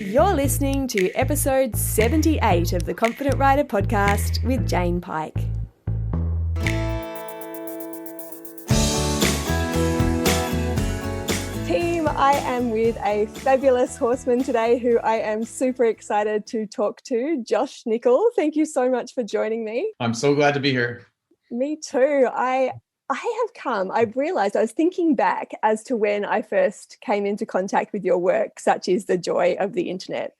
You're listening to episode 78 of the Confident Rider podcast with Jane Pike. Team, I am with a fabulous horseman today who I am super excited to talk to, Josh Nichol. Thank you so much for joining me. I'm so glad to be here. Me too. I've realized I was thinking back as to when I first came into contact with your work, such is the joy of the internet.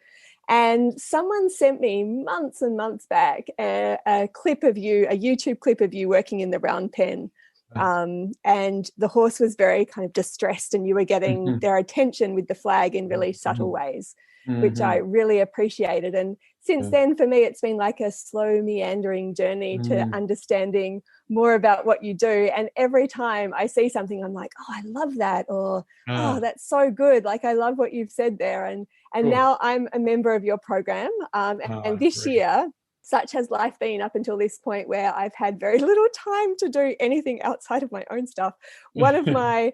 And someone sent me months and months back a clip of you, a YouTube clip of you working in the round pen. And the horse was very kind of distressed and you were getting their attention with the flag in really subtle ways, which I really appreciated. And since then, for me, it's been like a slow meandering journey to understanding more about what you do. And every time I see something, I'm like, oh, I love that. Or, oh, that's so good. Like, I love what you've said there. And cool. Now I'm a member of your program. And this year, such has life been up until this point where I've had very little time to do anything outside of my own stuff. One of my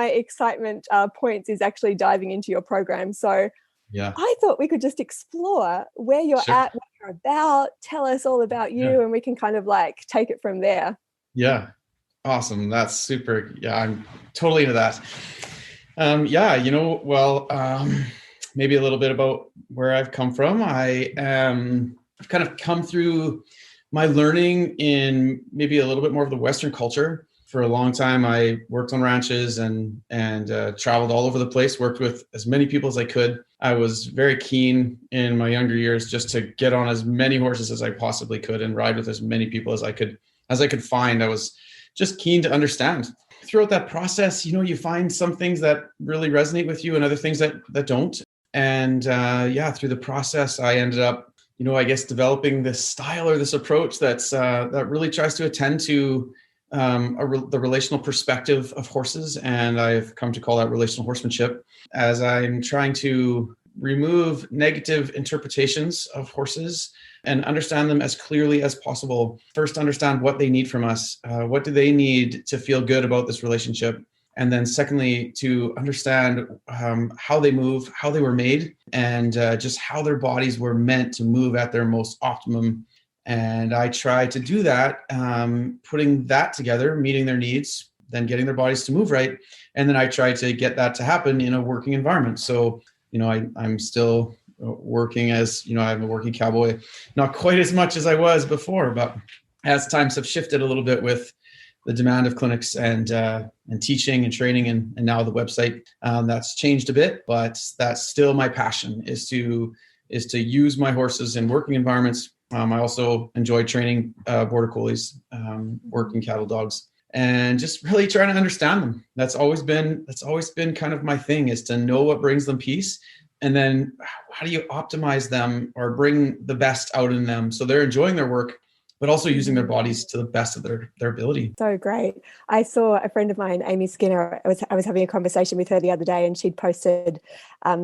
excitement points is actually diving into your program. So yeah, I thought we could just explore where you're at, what you're about, tell us all about you, and we can kind of like take it from there. Yeah. Awesome. That's super. Yeah, I'm totally into that. Maybe a little bit about where I've come from. I've kind of come through my learning in maybe a little bit more of the Western culture. For a long time, I worked on ranches and traveled all over the place, worked with as many people as I could. I was very keen in my younger years just to get on as many horses as I possibly could and ride with as many people as I could find. I was just keen to understand. Throughout that process, you find some things that really resonate with you and other things that don't. And through the process, I ended up developing this style or this approach that really tries to attend to the relational perspective of horses. And I've come to call that relational horsemanship, as I'm trying to remove negative interpretations of horses and understand them as clearly as possible. First, understand what they need from us. What do they need to feel good about this relationship? And then secondly, to understand how they move, how they were made, and just how their bodies were meant to move at their most optimum. And I try to do that, putting that together, meeting their needs, then getting their bodies to move right. And then I try to get that to happen in a working environment. So, I'm still working as, I'm a working cowboy, not quite as much as I was before, but as times have shifted a little bit with the demand of clinics and teaching and training and now the website, that's changed a bit, but that's still my passion is to use my horses in working environments. I also enjoy training border collies, working cattle dogs, and just really trying to understand them. That's always been kind of my thing, is to know what brings them peace. And then how do you optimize them or bring the best out in them so they're enjoying their work, but also using their bodies to the best of their ability. So great. I saw a friend of mine, Amy Skinner, I was having a conversation with her the other day, and she'd posted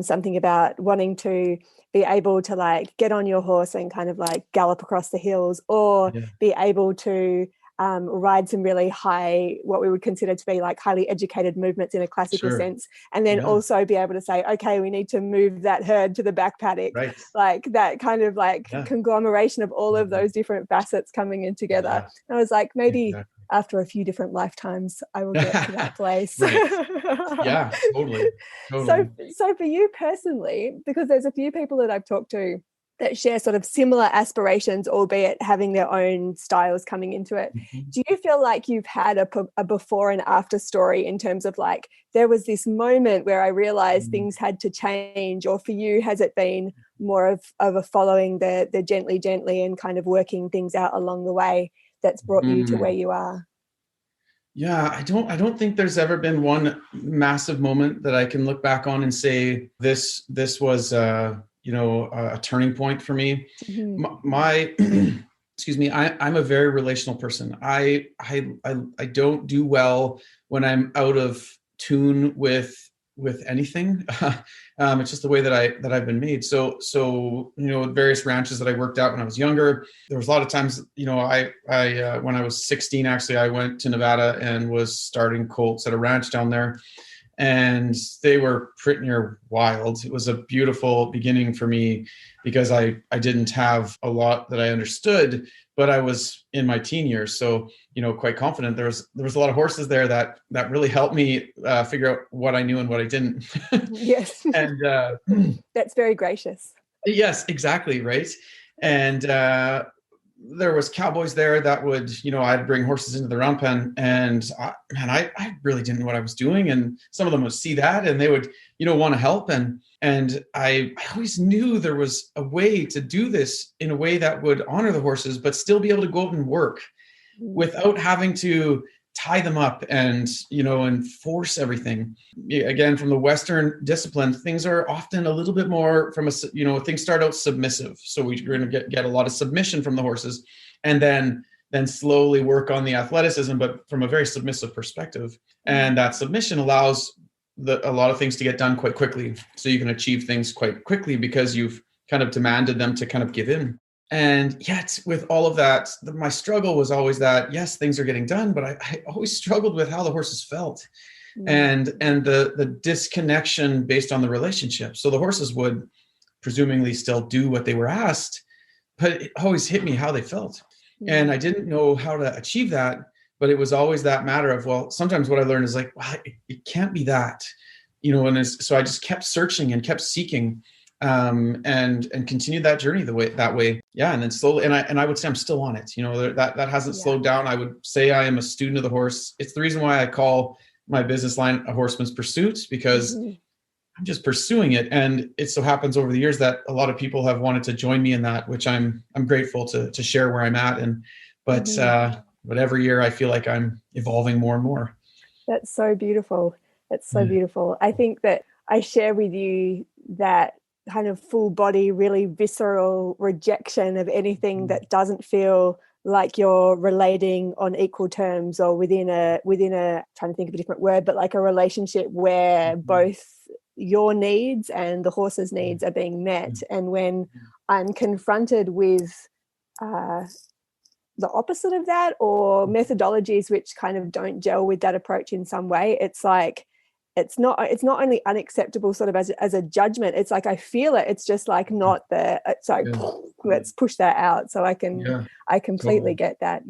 something about wanting to be able to like get on your horse and kind of like gallop across the hills, or be able to ride some really high, what we would consider to be like highly educated movements in a classical sense. And then also be able to say, okay, we need to move that herd to the back paddock. Right. Like that kind of like conglomeration of all of those different facets coming in together. Yeah. And I was like, maybe after a few different lifetimes, I will get to that place. Yeah, totally. So for you personally, because there's a few people that I've talked to that share sort of similar aspirations, albeit having their own styles coming into it. Do you feel like you've had a before and after story in terms of like, there was this moment where I realized things had to change, or for you, has it been more of a following the gently and kind of working things out along the way that's brought you to where you are? Yeah, I don't think there's ever been one massive moment that I can look back on and say this was a turning point for me. My excuse me, I'm a very relational person. I don't do well when I'm out of tune with anything. It's just the way that I've been made. So various ranches that I worked out when I was younger, there was a lot of times, I when I was 16, actually, I went to Nevada and was starting colts at a ranch down there. and they were pretty near wild. It was a beautiful beginning for me because I didn't have a lot that I understood, but I was in my teen years. So, quite confident. There was a lot of horses there that really helped me figure out what I knew and what I didn't. Yes. And that's very gracious. yes, exactly. Right. And there was cowboys there that would, I'd bring horses into the round pen, and I really didn't know what I was doing. And some of them would see that and they would, want to help. And I always knew there was a way to do this in a way that would honor the horses, but still be able to go out and work without having to tie them up and, and force everything. Again, from the Western discipline, things are often a little bit more things start out submissive. So we're going to get a lot of submission from the horses, and then slowly work on the athleticism, but from a very submissive perspective. And that submission allows a lot of things to get done quite quickly. So you can achieve things quite quickly because you've kind of demanded them to kind of give in. And yet with all of that, my struggle was always that, yes, things are getting done, but I always struggled with how the horses felt and the disconnection based on the relationship. So the horses would presumably still do what they were asked, but it always hit me how they felt. And I didn't know how to achieve that, but it was always that matter of, well, sometimes what I learned is like, well, it can't be that, so I just kept searching and kept seeking. And continued that journey that way. Yeah. And then slowly, and I would say I'm still on it, that hasn't slowed down. I would say I am a student of the horse. It's the reason why I call my business line A Horseman's Pursuit, because I'm just pursuing it. And it so happens over the years that a lot of people have wanted to join me in that, which I'm grateful to share where I'm at. But every year I feel like I'm evolving more and more. That's so beautiful. That's so beautiful. I think that I share with you that kind of full body, really visceral rejection of anything that doesn't feel like you're relating on equal terms, or within a trying to think of a different word, but like a relationship where both your needs and the horse's needs are being met. And when I'm confronted with the opposite of that, or methodologies which kind of don't gel with that approach in some way, it's like it's not only unacceptable sort of as a judgment, it's like I feel it, it's just like not there, it's like let's push that out. So I completely get that.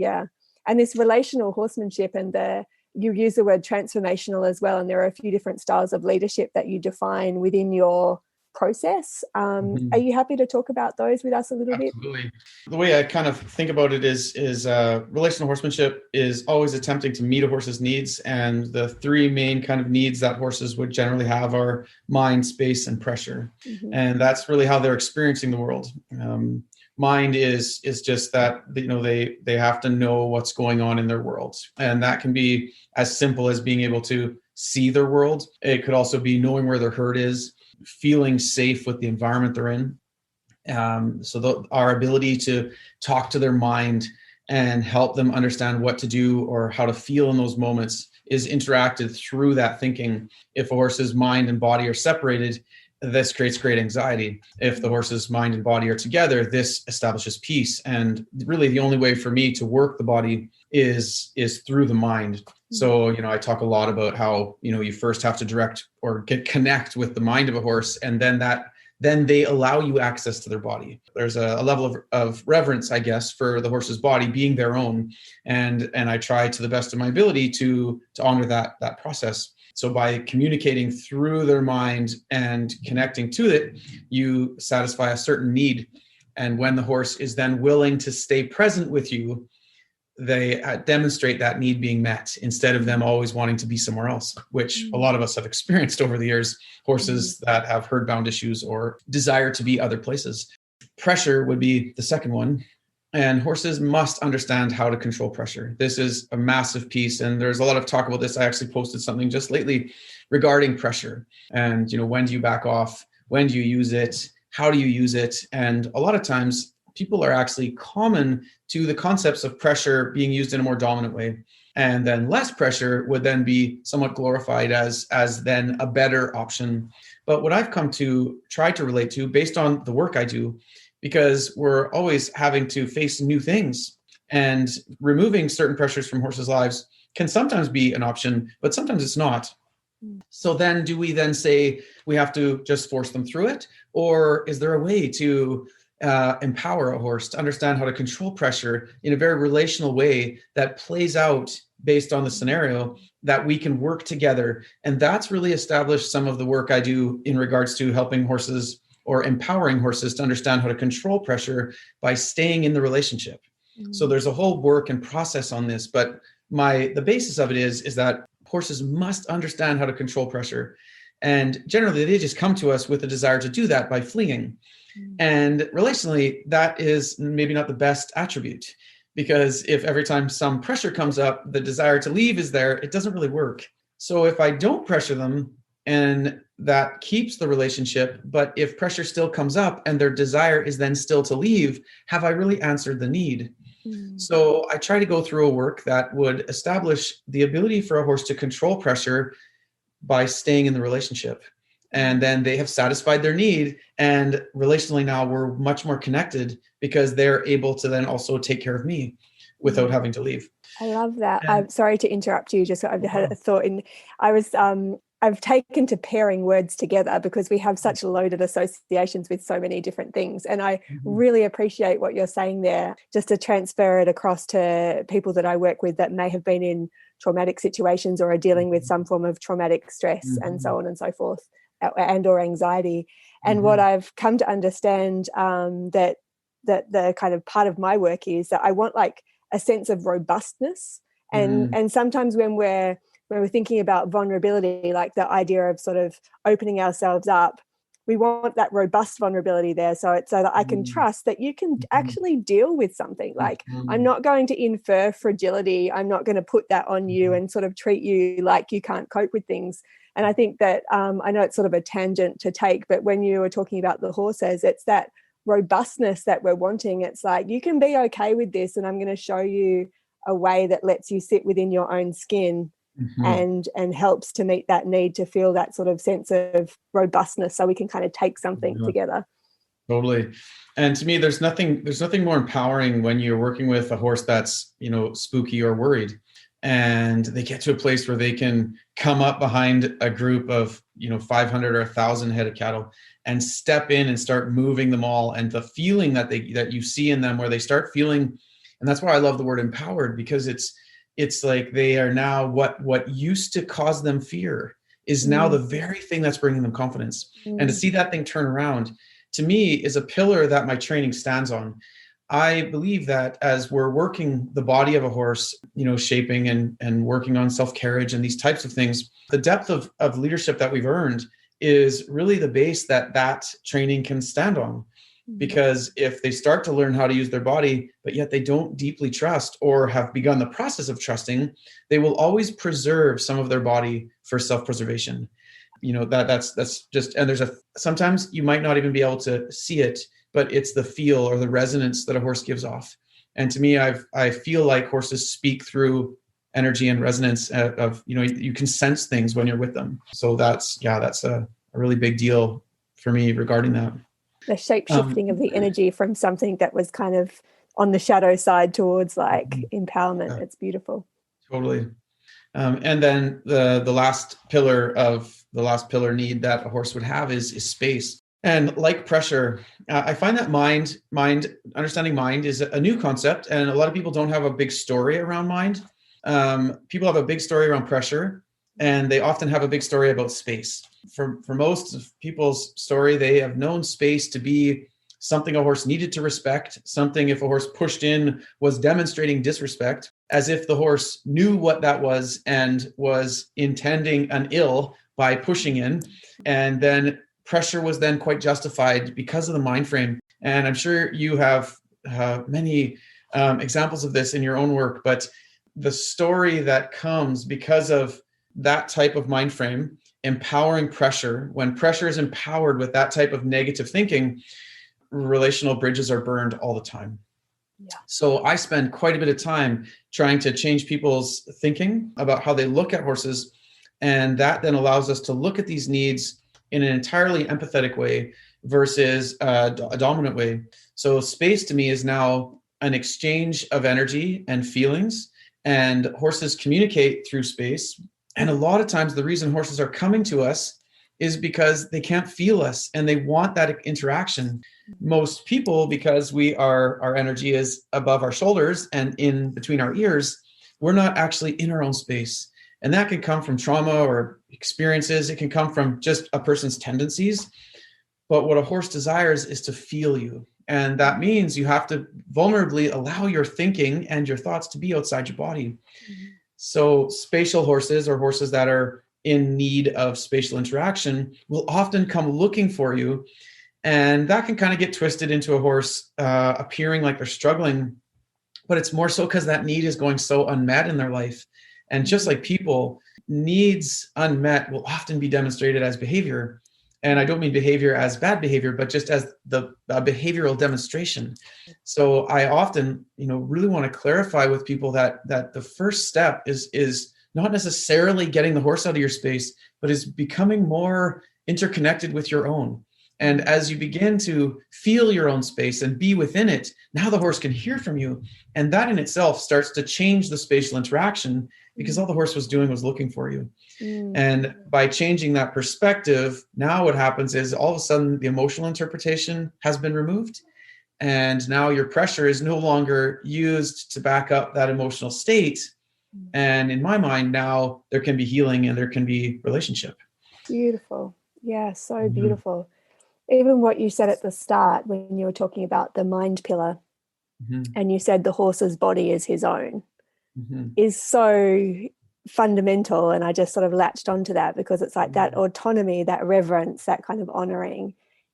And this relational horsemanship, and you use the word transformational as well, and there are a few different styles of leadership that you define within your process. Are you happy to talk about those with us a little bit? Absolutely. The way I kind of think about it is relational horsemanship is always attempting to meet a horse's needs. And the three main kind of needs that horses would generally have are mind, space, and pressure. And that's really how they're experiencing the world. Mind is just that, they have to know what's going on in their world. And that can be as simple as being able to see their world. It could also be knowing where their herd is, feeling safe with the environment they're in. Our ability to talk to their mind and help them understand what to do or how to feel in those moments is interacted through that thinking. If a horse's mind and body are separated, this creates great anxiety. If the horse's mind and body are together, this establishes peace. And really the only way for me to work the body is through the mind. So, I talk a lot about how, you first have to direct or connect with the mind of a horse, and then they allow you access to their body. There's a level of reverence, I guess, for the horse's body being their own. And I try to the best of my ability to honor that process. So by communicating through their mind and connecting to it, you satisfy a certain need. And when the horse is then willing to stay present with you, they demonstrate that need being met instead of them always wanting to be somewhere else, which a lot of us have experienced over the years, horses that have herd-bound issues or desire to be other places. Pressure would be the second one. And horses must understand how to control pressure. This is a massive piece. And there's a lot of talk about this. I actually posted something just lately regarding pressure. And, when do you back off? When do you use it? How do you use it? And a lot of times people are actually common to the concepts of pressure being used in a more dominant way. And then less pressure would then be somewhat glorified as then a better option. But what I've come to try to relate to based on the work I do, because we're always having to face new things, and removing certain pressures from horses' lives can sometimes be an option, but sometimes it's not. So then do we then say we have to just force them through it? Or is there a way to empower a horse to understand how to control pressure in a very relational way that plays out based on the scenario, that we can work together? And that's really established some of the work I do in regards to helping horses or empowering horses to understand how to control pressure by staying in the relationship. So there's a whole work and process on this, but the basis of it is that horses must understand how to control pressure. And generally, they just come to us with a desire to do that by fleeing. And relationally, that is maybe not the best attribute, because if every time some pressure comes up, the desire to leave is there, it doesn't really work. So if I don't pressure them, and that keeps the relationship, but if pressure still comes up and their desire is then still to leave, have I really answered the need? So I try to go through a work that would establish the ability for a horse to control pressure by staying in the relationship. And then they have satisfied their need. And relationally now we're much more connected because they're able to then also take care of me without having to leave. I love that. I'm sorry to interrupt you. Just I've had a thought I've taken to pairing words together because we have such loaded associations with so many different things. And I really appreciate what you're saying there, just to transfer it across to people that I work with that may have been in traumatic situations or are dealing with some form of traumatic stress and so on and so forth, and or anxiety. And what I've come to understand that the kind of part of my work is that I want like a sense of robustness. And sometimes when we're thinking about vulnerability, like the idea of sort of opening ourselves up, we want that robust vulnerability there. So that I can trust that you can actually deal with something. Like I'm not going to infer fragility. I'm not going to put that on you and sort of treat you like you can't cope with things. And I think that I know it's sort of a tangent to take, but when you were talking about the horses, it's that robustness that we're wanting. It's like, you can be okay with this, and I'm going to show you a way that lets you sit within your own skin and helps to meet that need to feel that sort of sense of robustness, so we can kind of take something together. Totally. And to me, there's nothing more empowering when you're working with a horse that's, spooky or worried, and they get to a place where they can come up behind a group of, 500 or 1,000 head of cattle and step in and start moving them all. And the feeling that you see in them, where they start feeling, and that's why I love the word empowered, because it's like they are now what used to cause them fear is now the very thing that's bringing them confidence. And to see that thing turn around, to me, is a pillar that my training stands on. I believe that as we're working the body of a horse, shaping and working on self-carriage and these types of things, the depth of leadership that we've earned is really the base that training can stand on. Because if they start to learn how to use their body, but yet they don't deeply trust or have begun the process of trusting, they will always preserve some of their body for self-preservation. That's just, and sometimes you might not even be able to see it, but it's the feel or the resonance that a horse gives off. And to me, I feel like horses speak through energy and resonance of, you can sense things when you're with them. So that's a really big deal for me regarding that. The shape-shifting of the energy from something that was kind of on the shadow side towards like empowerment. Yeah. It's beautiful. Totally. And then the last pillar need that a horse would have is space. And like pressure, I find that understanding mind is a new concept. And a lot of people don't have a big story around mind. People have a big story around pressure, and they often have a big story about space. For most of people's story, they have known space to be something a horse needed to respect, something if a horse pushed in was demonstrating disrespect, as if the horse knew what that was and was intending an ill by pushing in. And then pressure was then quite justified because of the mind frame. And I'm sure you have many examples of this in your own work, but the story that comes because of that type of mind frame, empowering pressure, when pressure is empowered with that type of negative thinking, relational bridges are burned all the time. Yeah. So I spend quite a bit of time trying to change people's thinking about how they look at horses. And that then allows us to look at these needs in an entirely empathetic way versus a dominant way. So space to me is now an exchange of energy and feelings, and horses communicate through space. And a lot of times the reason horses are coming to us is because they can't feel us and they want that interaction. Most people, because our energy is above our shoulders and in between our ears, we're not actually in our own space. And that can come from trauma or experiences. It can come from just a person's tendencies. But what a horse desires is to feel you. And that means you have to vulnerably allow your thinking and your thoughts to be outside your body. Mm-hmm. So spatial horses, or horses that are in need of spatial interaction, will often come looking for you. And that can kind of get twisted into a horse appearing like they're struggling. But it's more so because that need is going so unmet in their life. And just like people, needs unmet will often be demonstrated as behavior. And I don't mean behavior as bad behavior, but just as the behavioral demonstration. So I often, really want to clarify with people that the first step is not necessarily getting the horse out of your space, but is becoming more interconnected with your own. And as you begin to feel your own space and be within it, now the horse can hear from you. And that in itself starts to change the spatial interaction, because all the horse was doing was looking for you. Mm. And by changing that perspective, now what happens is all of a sudden the emotional interpretation has been removed. And now your pressure is no longer used to back up that emotional state. And in my mind, now there can be healing and there can be relationship. Beautiful. Yeah, so beautiful. Even what you said at the start when you were talking about the mind pillar, and you said the horse's body is his own, is so fundamental. And I just sort of latched onto that, because it's like that autonomy, that reverence, that kind of honoring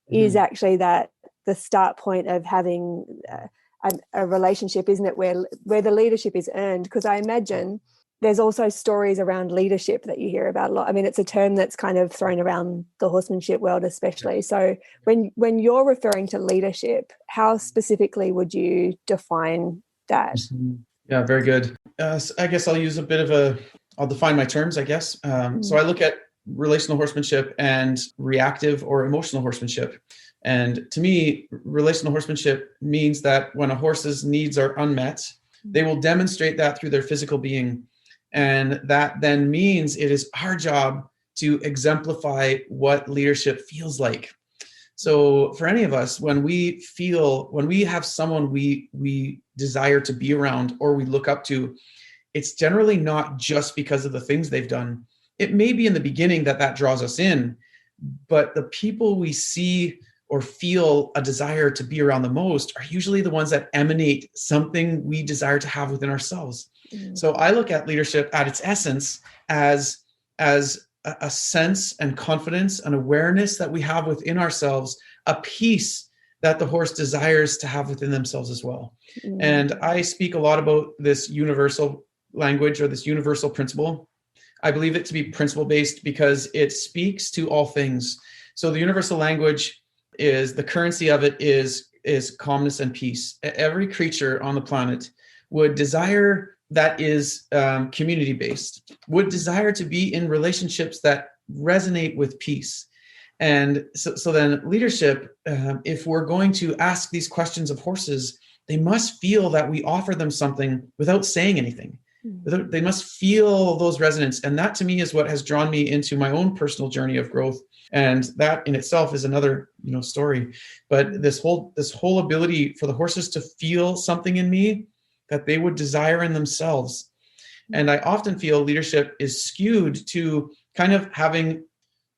is actually the start point of having a relationship, isn't it, where the leadership is earned? Because I imagine there's also stories around leadership that you hear about a lot. I mean, it's a term that's kind of thrown around the horsemanship world especially. So when you're referring to leadership, how specifically would you define that? Yeah, very good. So I guess I'll use I'll define my terms, I guess. So I look at relational horsemanship and reactive or emotional horsemanship. And to me, relational horsemanship means that when a horse's needs are unmet, they will demonstrate that through their physical being. And that then means it is our job to exemplify what leadership feels like. So for any of us, when we have someone we desire to be around or we look up to, it's generally not just because of the things they've done. It may be in the beginning that draws us in, but the people we see or feel a desire to be around the most are usually the ones that emanate something we desire to have within ourselves. So I look at leadership at its essence as a sense and confidence and awareness that we have within ourselves, a peace that the horse desires to have within themselves as well. And I speak a lot about this universal language or this universal principle. I believe it to be principle-based because it speaks to all things. So the universal language the currency of it is calmness and peace. Every creature on the planet would desire that is community-based, would desire to be in relationships that resonate with peace. And so then leadership, if we're going to ask these questions of horses, they must feel that we offer them something without saying anything. They must feel those resonance. And that to me is what has drawn me into my own personal journey of growth. And that in itself is another, story. But this whole ability for the horses to feel something in me that they would desire in themselves. And I often feel leadership is skewed to kind of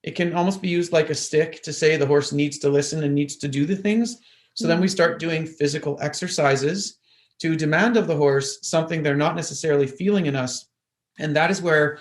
it can almost be used like a stick to say the horse needs to listen and needs to do the things. So then we start doing physical exercises to demand of the horse something they're not necessarily feeling in us. And that is where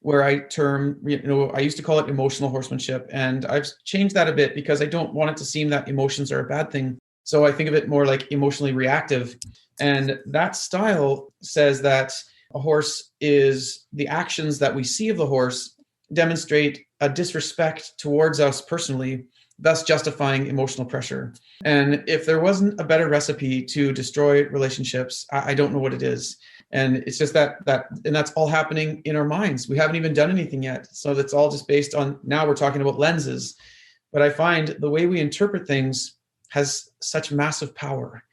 I term, I used to call it emotional horsemanship. And I've changed that a bit because I don't want it to seem that emotions are a bad thing. So I think of it more like emotionally reactive. And that style says that a horse is the actions that we see of the horse demonstrate a disrespect towards us personally, thus justifying emotional pressure. And if there wasn't a better recipe to destroy relationships, I don't know what it is. And it's just that and that's all happening in our minds. We haven't even done anything yet. So that's all just based on, now we're talking about lenses. But I find the way we interpret things has such massive power.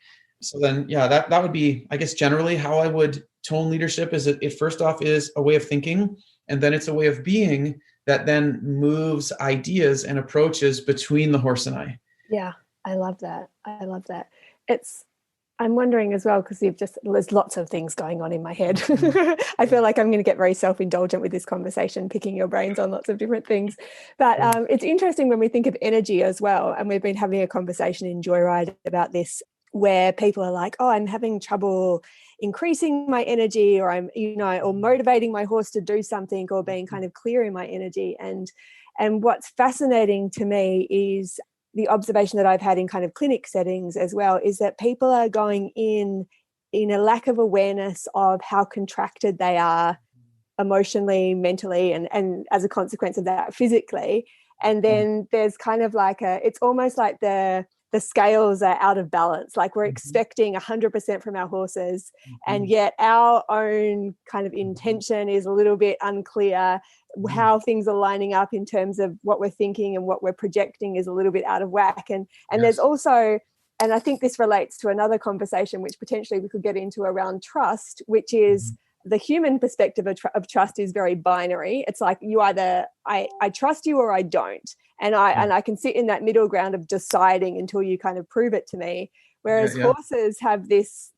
So then, that would be, I guess, generally how I would tone leadership is it first off is a way of thinking, and then it's a way of being that then moves ideas and approaches between the horse and I. Yeah, I love that. I love that. I'm wondering as well, because there's lots of things going on in my head. I feel like I'm going to get very self-indulgent with this conversation, picking your brains on lots of different things. But it's interesting when we think of energy as well. And we've been having a conversation in Joyride about this, where people are like, oh, I'm having trouble increasing my energy, or or motivating my horse to do something, or being kind of clear in my energy. And what's fascinating to me is the observation that I've had in kind of clinic settings as well, is that people are going in a lack of awareness of how contracted they are emotionally, mentally, and as a consequence of that, physically. And then there's kind of like it's almost like the scales are out of balance. Like we're expecting 100% from our horses, and yet our own kind of intention is a little bit unclear. How things are lining up in terms of what we're thinking and what we're projecting is a little bit out of whack. And there's also, and I think this relates to another conversation which potentially we could get into around trust, which is the human perspective of trust is very binary. It's like you either I trust you or I don't, and I can sit in that middle ground of deciding until you kind of prove it to me. Whereas horses have this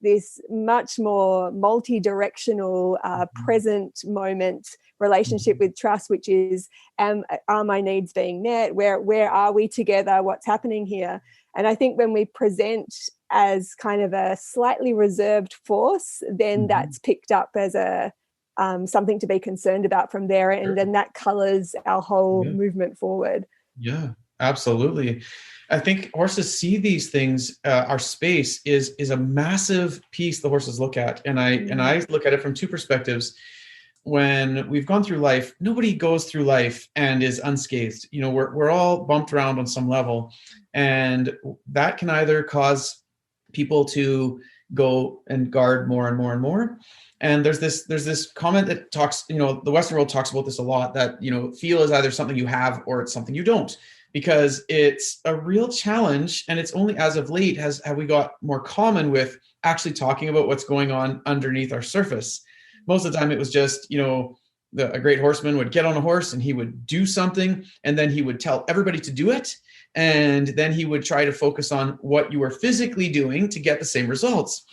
much more multi-directional, present moment relationship with trust, which is, are my needs being met? Where are we together? What's happening here? And I think when we present as kind of a slightly reserved force, then that's picked up as a something to be concerned about from there, and then that colors our whole movement forward. Yeah, absolutely. I think horses see these things. Our space is a massive piece the horses look at, and I look at it from two perspectives. When we've gone through life, nobody goes through life and is unscathed. We're all bumped around on some level, and that can either cause people to go and guard more and more and more. And there's this comment that talks, the Western world talks about this a lot, that, feel is either something you have or it's something you don't, because it's a real challenge. And it's only as of late have we got more common with actually talking about what's going on underneath our surface. Most of the time it was just, a great horseman would get on a horse and he would do something, and then he would tell everybody to do it. And then he would try to focus on what you were physically doing to get the same results.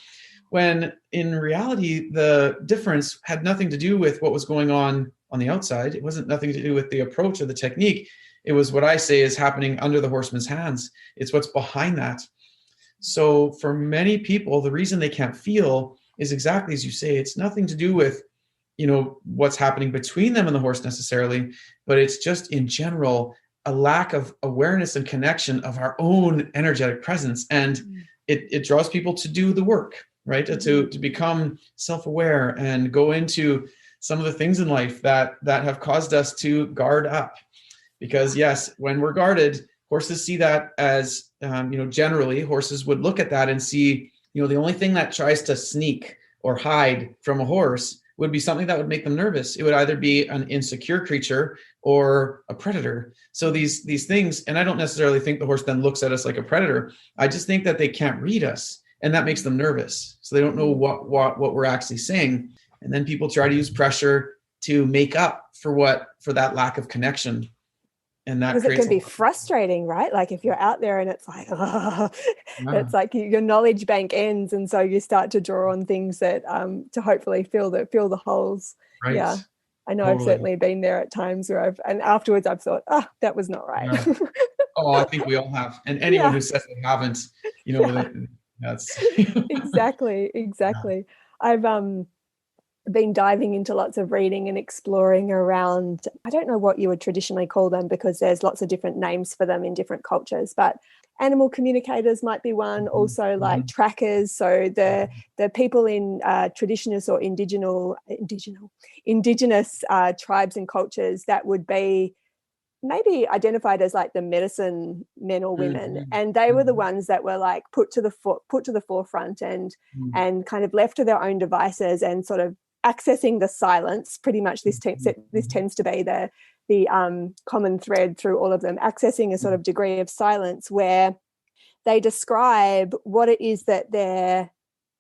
When in reality, the difference had nothing to do with what was going on the outside. It wasn't nothing to do with the approach or the technique. It was what I say is happening under the horseman's hands. It's what's behind that. So for many people, the reason they can't feel is exactly as you say. It's nothing to do with, what's happening between them and the horse necessarily, but it's just in general a lack of awareness and connection of our own energetic presence. And it draws people to do the work, right? To become self-aware and go into some of the things in life that have caused us to guard up. Because yes, when we're guarded, horses see that as, generally horses would look at that and see, the only thing that tries to sneak or hide from a horse would be something that would make them nervous. It would either be an insecure creature or a predator. So these things, and I don't necessarily think the horse then looks at us like a predator. I just think that they can't read us, and that makes them nervous. So they don't know what we're actually saying. And then people try to use pressure to make up for that lack of connection. And that because it can be frustrating, right? Like if you're out there and it's like, it's like your knowledge bank ends, and so you start to draw on things that to hopefully fill the holes. Right. Yeah, I know. Totally. I've certainly been there at times where and afterwards I've thought, that was not right. Yeah. Oh, I think we all have, and anyone who says they haven't, that's exactly. Yeah. I've been diving into lots of reading and exploring around, I don't know what you would traditionally call them because there's lots of different names for them in different cultures, but animal communicators might be one, also like trackers. So the people in traditionalist or indigenous tribes and cultures that would be maybe identified as like the medicine men or women, and they were the ones that were like put to the forefront and kind of left to their own devices and sort of accessing the silence. Pretty much this tends to be the common thread through all of them, accessing a sort of degree of silence where they describe what it is that they're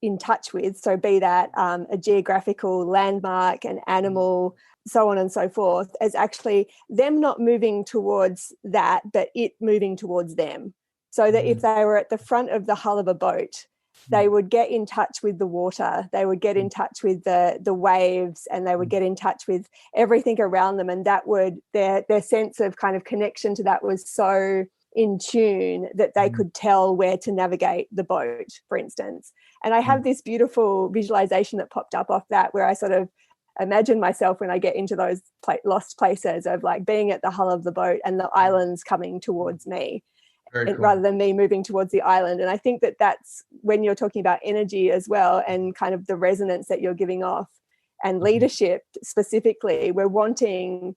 in touch with, so be that a geographical landmark, an animal, so on and so forth, as actually them not moving towards that, but it moving towards them. So that if they were at the front of the hull of a boat, they would get in touch with the water, they would get in touch with the waves, and they would get in touch with everything around them. And that would, their sense of kind of connection to that was so in tune that they could tell where to navigate the boat, for instance. And I have this beautiful visualization that popped up off that, where I sort of imagine myself when I get into those lost places of like being at the hull of the boat and the islands coming towards me. Cool. Rather than me moving towards the island. And I think that that's when you're talking about energy as well, and kind of the resonance that you're giving off, and leadership specifically, we're wanting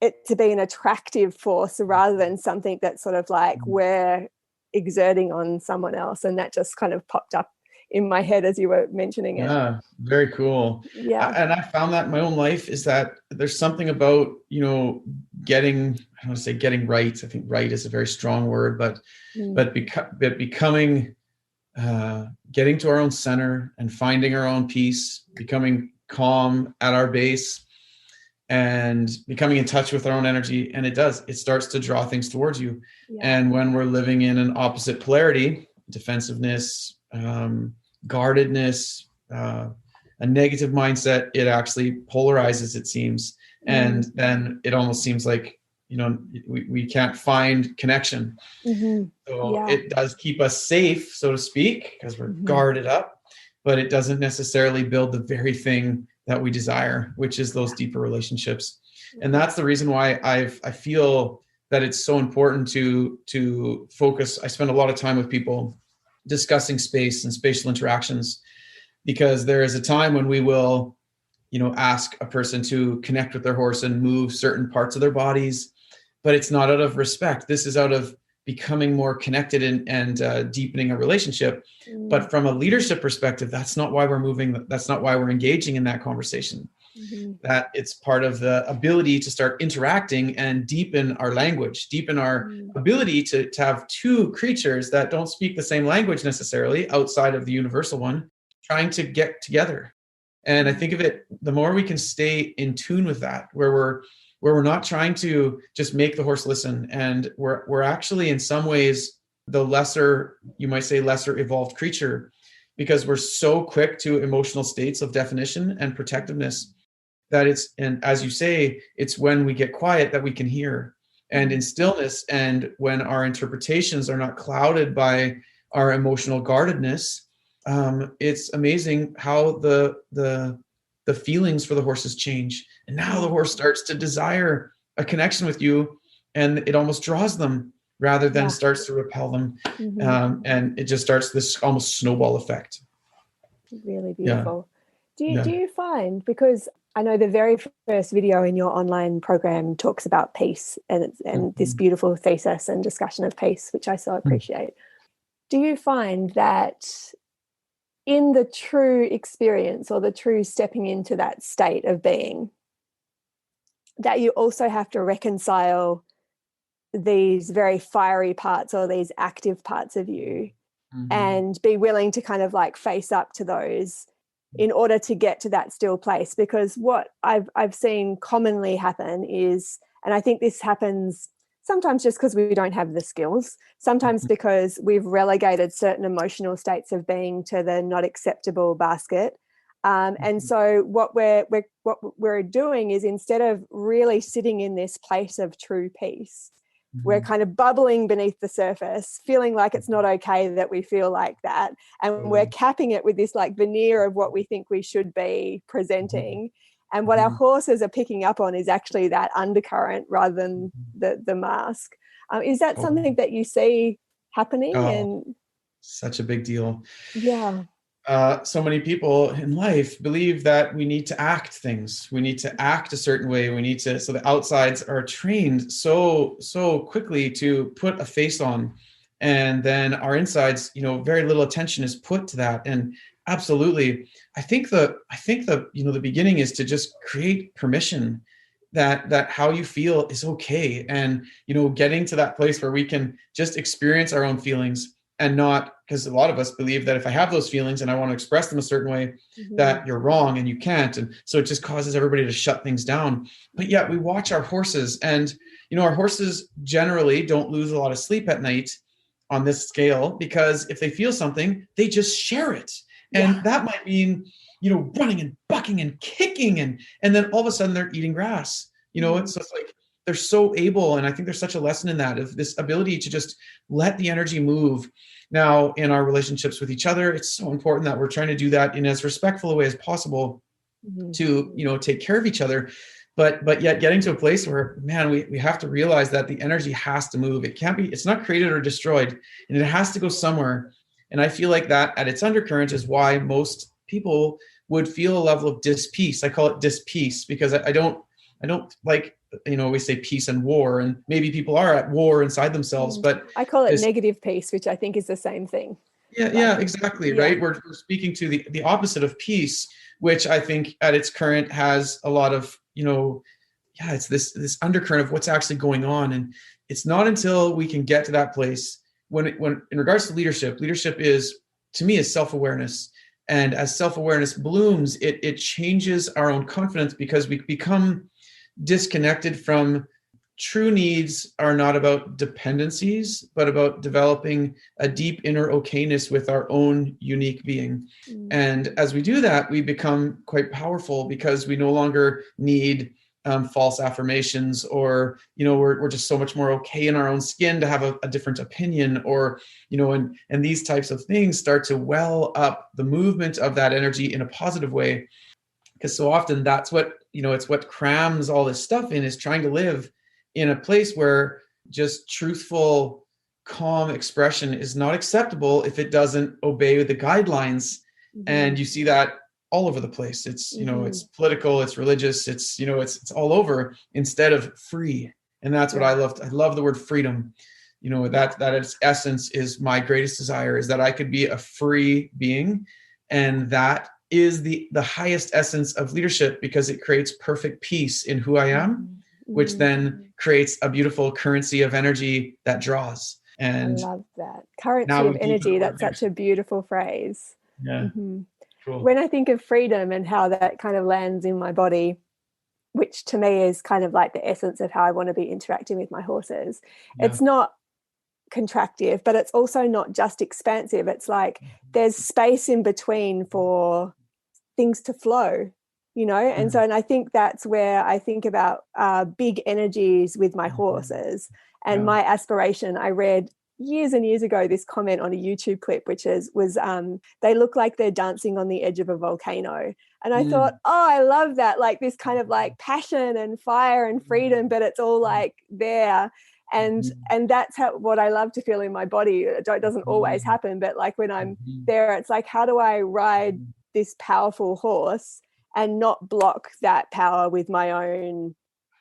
it to be an attractive force rather than something that's sort of like we're exerting on someone else. And that just kind of popped up in my head as you were mentioning it. Yeah, very cool. Yeah. And I found that in my own life is that there's something about, getting, I don't want to say getting right. I think right is a very strong word, but becoming, getting to our own center and finding our own peace, becoming calm at our base, and becoming in touch with our own energy. And it starts to draw things towards you. Yeah. And when we're living in an opposite polarity, defensiveness, guardedness, a negative mindset, it actually polarizes, it seems. And then it almost seems like, we can't find connection. So it does keep us safe, so to speak, because we're guarded up, but it doesn't necessarily build the very thing that we desire, which is those deeper relationships. And that's the reason why I feel that it's so important to focus. I spend a lot of time with people discussing space and spatial interactions, because there is a time when we will, ask a person to connect with their horse and move certain parts of their bodies, but it's not out of respect. This is out of becoming more connected and deepening a relationship. But from a leadership perspective, that's not why we're moving. That's not why we're engaging in that conversation. That it's part of the ability to start interacting and deepen our language, deepen our ability to have two creatures that don't speak the same language necessarily outside of the universal one, trying to get together. And I think of it, the more we can stay in tune with that, where we're not trying to just make the horse listen, and we're actually in some ways the lesser, you might say, lesser evolved creature, because we're so quick to emotional states of definition and protectiveness that and as you say, it's when we get quiet that we can hear, and in stillness, and when our interpretations are not clouded by our emotional guardedness, it's amazing how the feelings for the horses change. And now the horse starts to desire a connection with you, and it almost draws them rather than starts to repel them. And it just starts this almost snowball effect. Really beautiful. Do you find, because I know the very first video in your online program talks about peace and this beautiful thesis and discussion of peace, which I so appreciate. Do you find that in the true experience, or the true stepping into that state of being, that you also have to reconcile these very fiery parts or these active parts of you, and be willing to kind of like face up to those in order to get to that still place? Because what I've seen commonly happen is, and I think this happens sometimes just because we don't have the skills, sometimes because we've relegated certain emotional states of being to the not acceptable basket. And so what we're doing is, instead of really sitting in this place of true peace, we're kind of bubbling beneath the surface, feeling like it's not okay that we feel like that. And we're capping it with this like veneer of what we think we should be presenting. And what our horses are picking up on is actually that undercurrent rather than the mask. Is that something that you see happening? And such a big deal. Yeah. So many people in life believe that we need to act things. We need to act a certain way. So the outsides are trained so quickly to put a face on. And then our insides, very little attention is put to that. And absolutely, I think the beginning is to just create permission that how you feel is okay. And, getting to that place where we can just experience our own feelings and not, because a lot of us believe that if I have those feelings and I want to express them a certain way, that you're wrong and you can't. And so it just causes everybody to shut things down. But yet we watch our horses, and, our horses generally don't lose a lot of sleep at night on this scale, because if they feel something, they just share it. And that might mean, running and bucking and kicking. And then all of a sudden they're eating grass, it's like, they're so able. And I think there's such a lesson in that, of this ability to just let the energy move. Now, in our relationships with each other, it's so important that we're trying to do that in as respectful a way as possible to, take care of each other. But yet getting to a place where, man, we have to realize that the energy has to move. It's not created or destroyed, and it has to go somewhere. And I feel like that at its undercurrent is why most people would feel a level of dis-peace. I call it dis-peace because I don't like, we say peace and war, and maybe people are at war inside themselves, but I call it negative peace, which I think is the same thing. Yeah, exactly. Yeah. Right. We're speaking to the opposite of peace, which I think at its current has a lot of, it's this undercurrent of what's actually going on. And it's not until we can get to that place when in regards to leadership is, to me, is self-awareness. And as self-awareness blooms, it changes our own confidence, because we become disconnected from true needs are not about dependencies, but about developing a deep inner okayness with our own unique being. And as we do that, we become quite powerful, because we no longer need false affirmations, or, we're just so much more okay in our own skin to have a different opinion, or, and these types of things start to well up the movement of that energy in a positive way. Because so often that's what, it's what crams all this stuff in, is trying to live in a place where just truthful, calm expression is not acceptable if it doesn't obey the guidelines. And you see that all over the place. It's, it's political, it's religious, it's, it's all over, instead of free. And that's what I love. I love the word freedom. That its essence is my greatest desire, is that I could be a free being. And that is the highest essence of leadership, because it creates perfect peace in who I am, which then creates a beautiful currency of energy that draws. And I love that. Currency of energy. That's such a beautiful phrase. Yeah. Cool. When I think of freedom and how that kind of lands in my body, which to me is kind of like the essence of how I want to be interacting with my horses, it's not contractive, but it's also not just expansive. It's like there's space in between for things to flow, and so, and I think that's where I think about big energies with my horses. And my aspiration, I read years and years ago this comment on a YouTube clip, which was they look like they're dancing on the edge of a volcano. And I thought, I love that, like this kind of like passion and fire and freedom, but it's all like there. And that's what I love to feel in my body. It doesn't always happen, but like when I'm there, it's like, how do I ride this powerful horse and not block that power with my own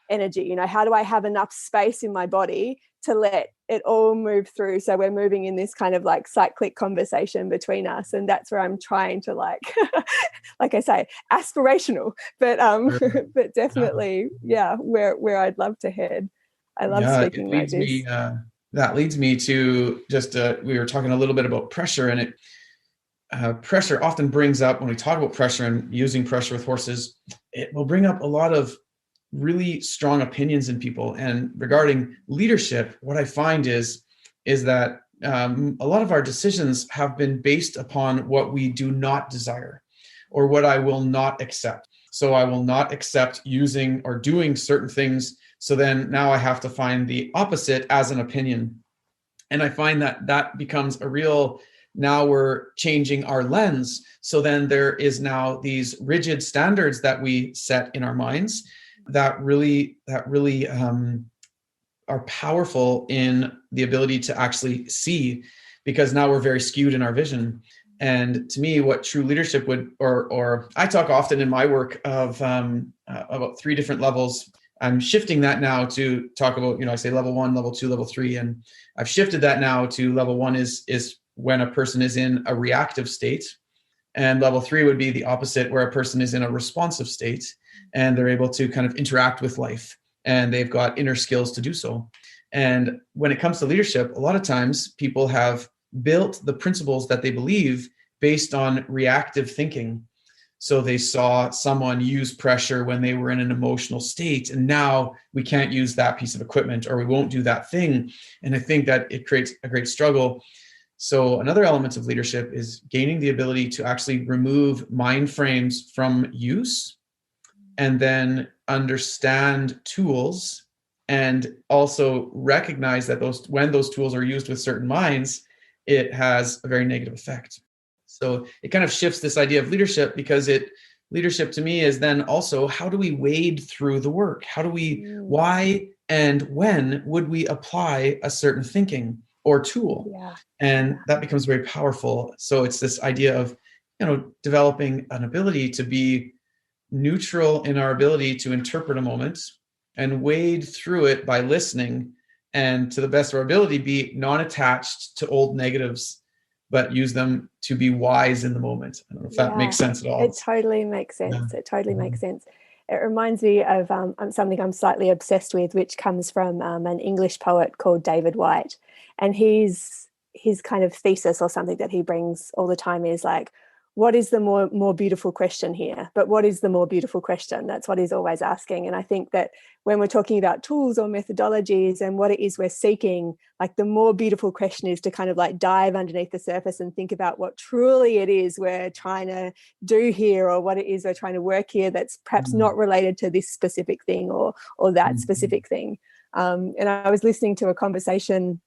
energy? How do I have enough space in my body to let it all move through, so we're moving in this kind of like cyclic conversation between us? And that's where I'm trying to like I say, aspirational, but but definitely where I'd love to head. I love speaking like this. That leads me to just we were talking a little bit about pressure, and pressure often brings up, when we talk about pressure and using pressure with horses, it will bring up a lot of really strong opinions in people. And regarding leadership, what I find is that a lot of our decisions have been based upon what we do not desire, or what I will not accept. So I will not accept using or doing certain things. So then now I have to find the opposite as an opinion. And I find that becomes a real, now we're changing our lens. So then there is now these rigid standards that we set in our minds that really are powerful in the ability to actually see, because now we're very skewed in our vision. And to me, what true leadership would, or I talk often in my work of about 3 different levels. I'm shifting that now to talk about, I say level 1, level 2, level 3, and I've shifted that now to level 1 is when a person is in a reactive state, and level 3 would be the opposite, where a person is in a responsive state and they're able to kind of interact with life, and they've got inner skills to do so. And when it comes to leadership, a lot of times people have built the principles that they believe based on reactive thinking. So they saw someone use pressure when they were in an emotional state, and now we can't use that piece of equipment, or we won't do that thing. And I think that it creates a great struggle. So another element of leadership is gaining the ability to actually remove mind frames from use, and then understand tools, and also recognize that when those tools are used with certain minds, it has a very negative effect. So it kind of shifts this idea of leadership, because leadership to me is then also, how do we wade through the work? Why and when would we apply a certain thinking or tool? Yeah. And that becomes very powerful. So it's this idea of, developing an ability to be neutral in our ability to interpret a moment and wade through it by listening, and to the best of our ability, be non-attached to old negatives, but use them to be wise in the moment. I don't know if that makes sense at all. It totally makes sense. Yeah. It totally makes sense. It reminds me of something I'm slightly obsessed with, which comes from an English poet called David Whyte. And his kind of thesis, or something that he brings all the time, is like, what is the more beautiful question here? But what is the more beautiful question? That's what he's always asking. And I think that when we're talking about tools or methodologies and what it is we're seeking, like, the more beautiful question is to kind of like dive underneath the surface and think about what truly it is we're trying to do here, or what it is we're trying to work here that's perhaps not related to this specific thing or that specific thing. And I was listening to a conversation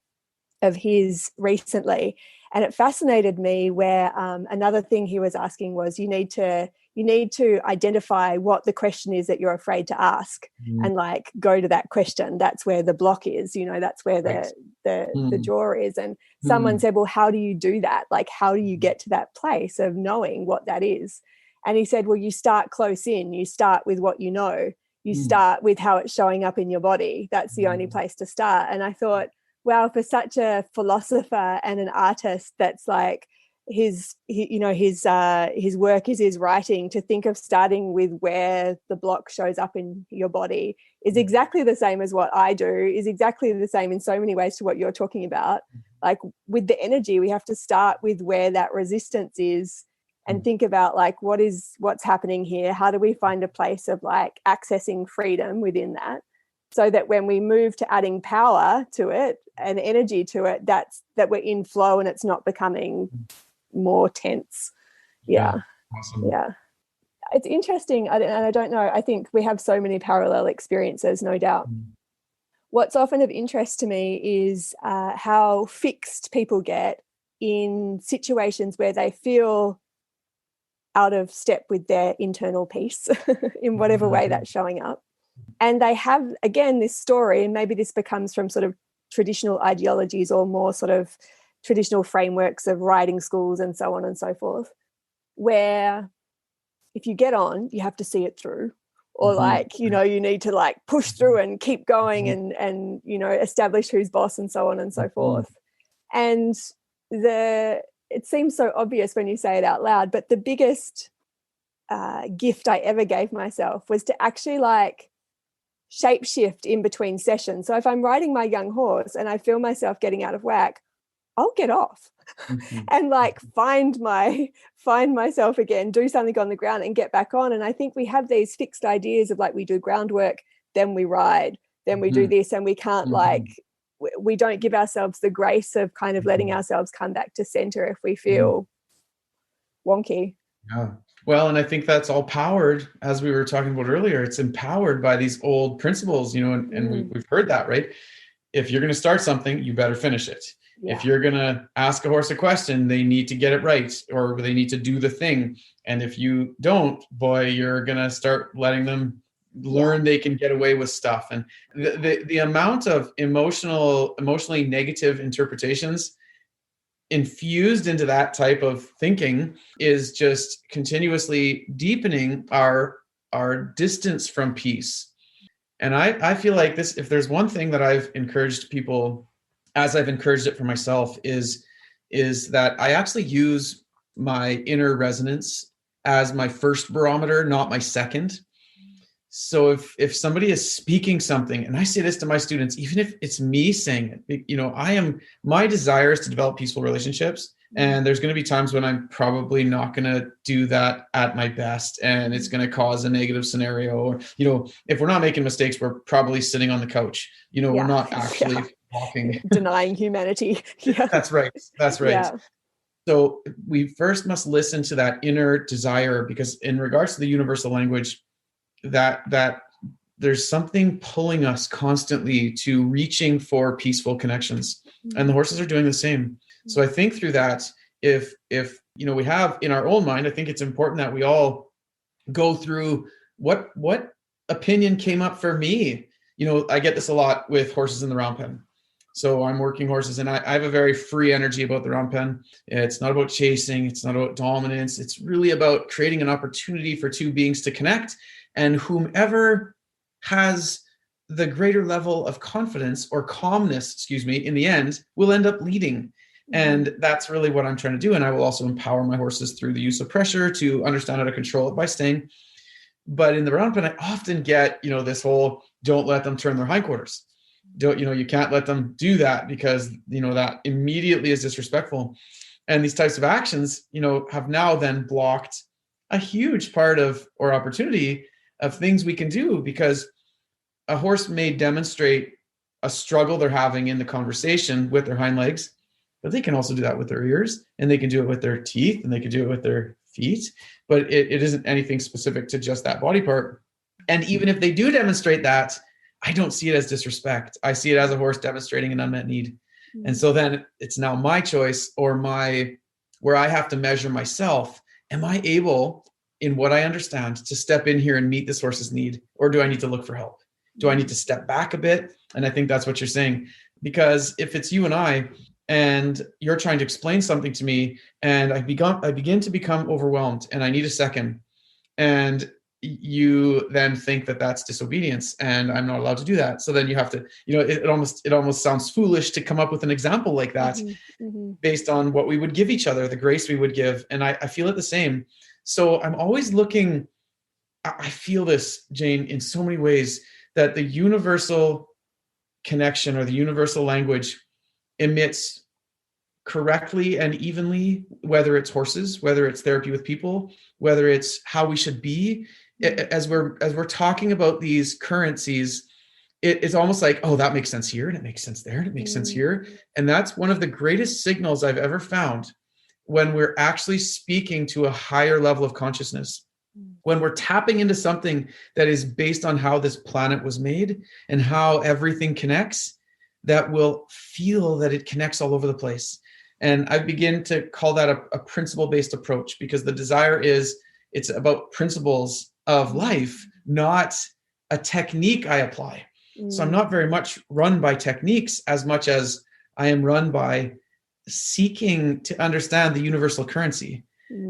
of his recently, and it fascinated me where another thing he was asking was, you need to identify what the question is that you're afraid to ask, and like go to that question. That's where the block is, that's where the draw is. And someone said, well, how do you do that? Like, how do you get to that place of knowing what that is? And he said, well, you start close in, you start with what you know, you start with how it's showing up in your body. That's the only place to start. And I thought, wow, for such a philosopher and an artist, that's like his work is his writing, to think of starting with where the block shows up in your body is exactly the same as what I do, is exactly the same in so many ways to what you're talking about. Like, with the energy, we have to start with where that resistance is and think about like, what's happening here? How do we find a place of like accessing freedom within that? So that when we move to adding power to it and energy to it, that we're in flow and it's not becoming more tense. Yeah. Awesome. Yeah. It's interesting. And I don't know, I think we have so many parallel experiences, no doubt. What's often of interest to me is how fixed people get in situations where they feel out of step with their internal peace in whatever way that's showing up. And they have, again, this story, and maybe this becomes from sort of traditional ideologies or more sort of traditional frameworks of riding schools and so on and so forth, where if you get on, you have to see it through, or like, you need to like push through and keep going and establish who's boss and so on and so forth. And it seems so obvious when you say it out loud, but the biggest gift I ever gave myself was to actually like shapeshift in between sessions. So if I'm riding my young horse and I feel myself getting out of whack, I'll get off and like find myself again, do something on the ground and get back on. And I think we have these fixed ideas of like, we do groundwork, then we ride, then we do this, and we can't we don't give ourselves the grace of kind of letting ourselves come back to center if we feel wonky. Yeah. Well, and I think that's all powered, as we were talking about earlier, it's empowered by these old principles, and we've heard that, right? If you're going to start something, you better finish it. Yeah. If you're going to ask a horse a question, they need to get it right, or they need to do the thing. And if you don't, boy, you're going to start letting them learn they can get away with stuff. And the amount of emotionally negative interpretations infused into that type of thinking is just continuously deepening our distance from peace. And I feel like this, if there's one thing that I've encouraged people, as I've encouraged it for myself, is that I actually use my inner resonance as my first barometer, not my second. So if somebody is speaking something, and I say this to my students, even if it's me saying it, my desire is to develop peaceful relationships. And there's going to be times when I'm probably not going to do that at my best, and it's going to cause a negative scenario. Or, if we're not making mistakes, we're probably sitting on the couch. We're not actually walking. Denying humanity. Yeah. That's right. That's right. Yeah. So we first must listen to that inner desire, because in regards to the universal language, that there's something pulling us constantly to reaching for peaceful connections, and the horses are doing the same. So I think through that, if we have in our own mind, I think it's important that we all go through what opinion came up for me. I get this a lot with horses in the round pen. So I'm working horses, and I have a very free energy about the round pen. It's not about chasing. It's not about dominance. It's really about creating an opportunity for two beings to connect, and whomever has the greater level of confidence or calmness, in the end, will end up leading. And that's really what I'm trying to do. And I will also empower my horses through the use of pressure to understand how to control it by staying. But in the round pen, I often get, this whole, don't let them turn their hindquarters. You can't let them do that, because, that immediately is disrespectful. And these types of actions, have now then blocked a huge part of, or opportunity of, things we can do, because a horse may demonstrate a struggle they're having in the conversation with their hind legs, but they can also do that with their ears, and they can do it with their teeth, and they can do it with their feet. But it isn't anything specific to just that body part. And even if they do demonstrate that, I don't see it as disrespect. I see it as a horse demonstrating an unmet need. And so then it's now my choice, or where I have to measure myself. Am I able, in what I understand, to step in here and meet this horse's need? Or do I need to look for help? Do I need to step back a bit? And I think that's what you're saying. Because if it's you and I, and you're trying to explain something to me, and I begin to become overwhelmed, and I need a second, and you then think that that's disobedience, and I'm not allowed to do that. So then you have to, it almost sounds foolish to come up with an example like that, based on what we would give each other, the grace we would give. And I feel it the same. So I'm always looking, I feel this, Jane, in so many ways, that the universal connection, or the universal language, emits correctly and evenly, whether it's horses, whether it's therapy with people, whether it's how we should be. As we're talking about these currencies, it's almost like, oh, that makes sense here, and it makes sense there, and it makes sense here. And that's one of the greatest signals I've ever found, when we're actually speaking to a higher level of consciousness, when we're tapping into something that is based on how this planet was made and how everything connects, that will feel that it connects all over the place. And I begin to call that a principle-based approach, because the desire is, it's about principles of life, not a technique I apply. So I'm not very much run by techniques as much as I am run by seeking to understand the universal currency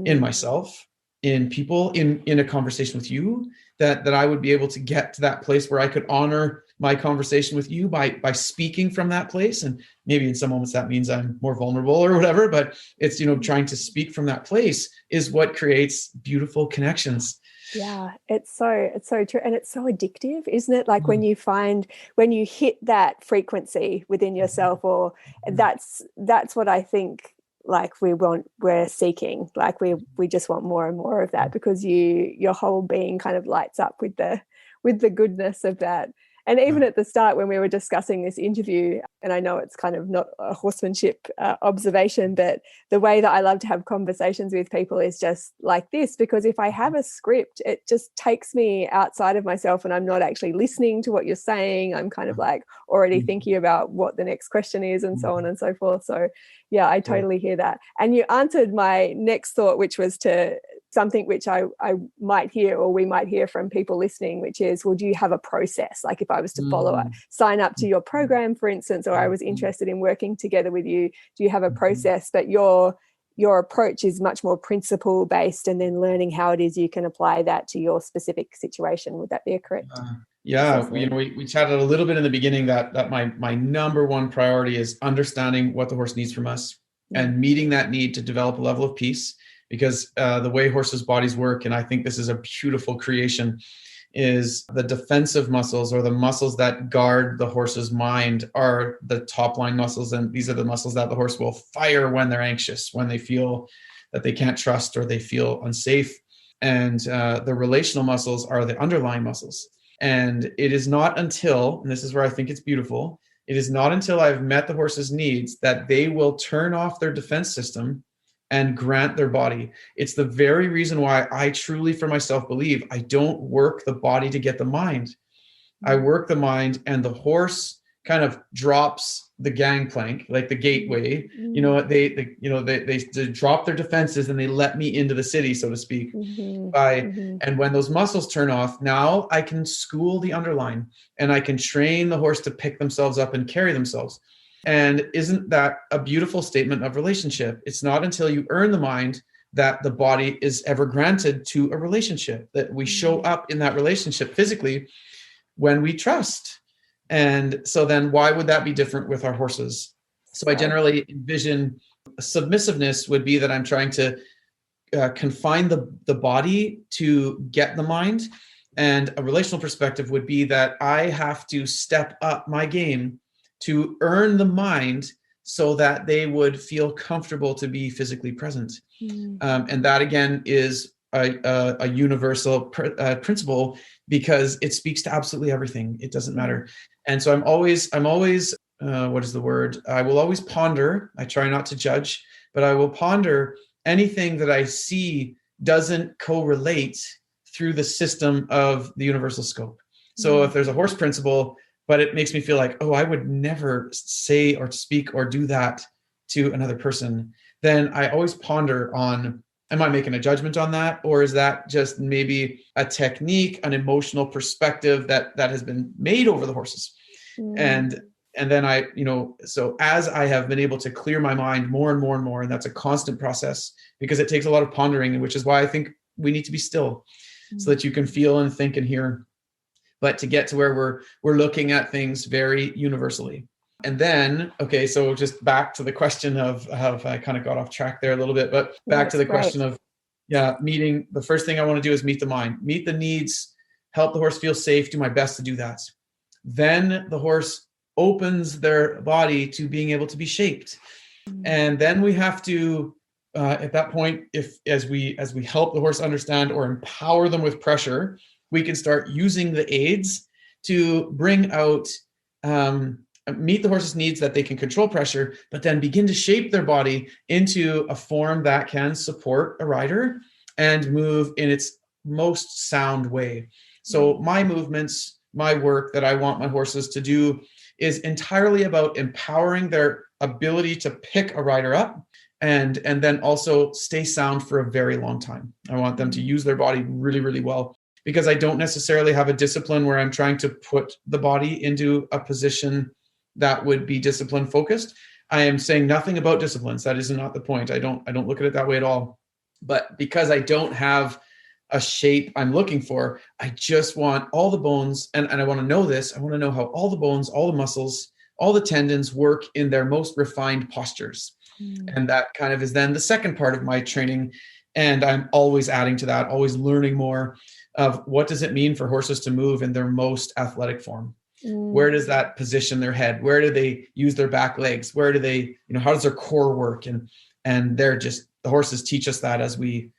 in myself, in people, in a conversation with you, that I would be able to get to that place where I could honor my conversation with you by speaking from that place. And maybe in some moments that means I'm more vulnerable or whatever, but it's, trying to speak from that place is what creates beautiful connections. Yeah, it's so true. And it's so addictive, isn't it? Like when you hit that frequency within yourself, or that's what I think, like we're seeking, like we just want more and more of that, because your whole being kind of lights up with the goodness of that. And even at the start, when we were discussing this interview, and I know it's kind of not a horsemanship observation, but the way that I love to have conversations with people is just like this, because if I have a script, it just takes me outside of myself, and I'm not actually listening to what you're saying. I'm kind of like already thinking about what the next question is, and so on and so forth. So yeah, I totally hear that. And you answered my next thought, which was to something which I might hear, or we might hear from people listening, which is, well, do you have a process? Like if I was to sign up to your program, for instance, or I was interested in working together with you, do you have a process? But your approach is much more principle based, and then learning how it is you can apply that to your specific situation. Would that be a correct? Yeah, we chatted a little bit in the beginning that my number one priority is understanding what the horse needs from us and meeting that need to develop a level of peace. Because the way horses' bodies work, and I think this is a beautiful creation, is the defensive muscles, or the muscles that guard the horse's mind, are the top line muscles. And these are the muscles that the horse will fire when they're anxious, when they feel that they can't trust or they feel unsafe. And the relational muscles are the underlying muscles. And it is not until, and this is where I think it's beautiful, it is not until I've met the horse's needs that they will turn off their defense system and grant their body. It's the very reason why I truly, for myself, believe I don't work the body to get the mind. I work the mind, and the horse kind of drops the gangplank, like the gateway. They drop their defenses and they let me into the city, so to speak. And when those muscles turn off, now I can school the underline, and I can train the horse to pick themselves up and carry themselves. And isn't that a beautiful statement of relationship? It's not until you earn the mind that the body is ever granted to a relationship, that we show up in that relationship physically when we trust. And so then why would that be different with our horses? So I generally envision submissiveness would be that I'm trying to confine the body to get the mind. And a relational perspective would be that I have to step up my game to earn the mind so that they would feel comfortable to be physically present. And that, again, is a universal principle, because it speaks to absolutely everything. It doesn't matter. And so I'm always, what is the word? I will always ponder. I try not to judge, but I will ponder anything that I see doesn't correlate through the system of the universal scope. So if there's a horse principle, but it makes me feel like, oh, I would never say or speak or do that to another person, then I always ponder on, am I making a judgment on that? Or is that just maybe a technique, an emotional perspective that has been made over the horses? And then so as I have been able to clear my mind more and more and more, and that's a constant process, because it takes a lot of pondering, which is why I think we need to be still so that you can feel and think and hear. But to get to where we're looking at things very universally. And then, okay, so just back to the question of I kind of got off track there a little bit, but back to the question of, meeting. The first thing I want to do is meet the mind, meet the needs, help the horse feel safe, do my best to do that. Then the horse opens their body to being able to be shaped. And then we have to, at that point, as we help the horse understand or empower them with pressure, we can start using the aids to bring out, meet the horse's needs that they can control pressure, but then begin to shape their body into a form that can support a rider and move in its most sound way. So my movements, my work that I want my horses to do is entirely about empowering their ability to pick a rider up and then also stay sound for a very long time. I want them to use their body really, really well, because I don't necessarily have a discipline where I'm trying to put the body into a position that would be discipline focused. I am saying nothing about disciplines. That is not the point. I don't look at it that way at all. But because I don't have a shape I'm looking for, I just want all the bones, and I want to know this. I want to know how all the bones, all the muscles, all the tendons work in their most refined postures. And that kind of is then the second part of my training. And I'm always adding to that, always learning more of what does it mean for horses to move in their most athletic form? Where does that position their head? Where do they use their back legs? Where do they, how does their core work? And they're just, the horses teach us that as we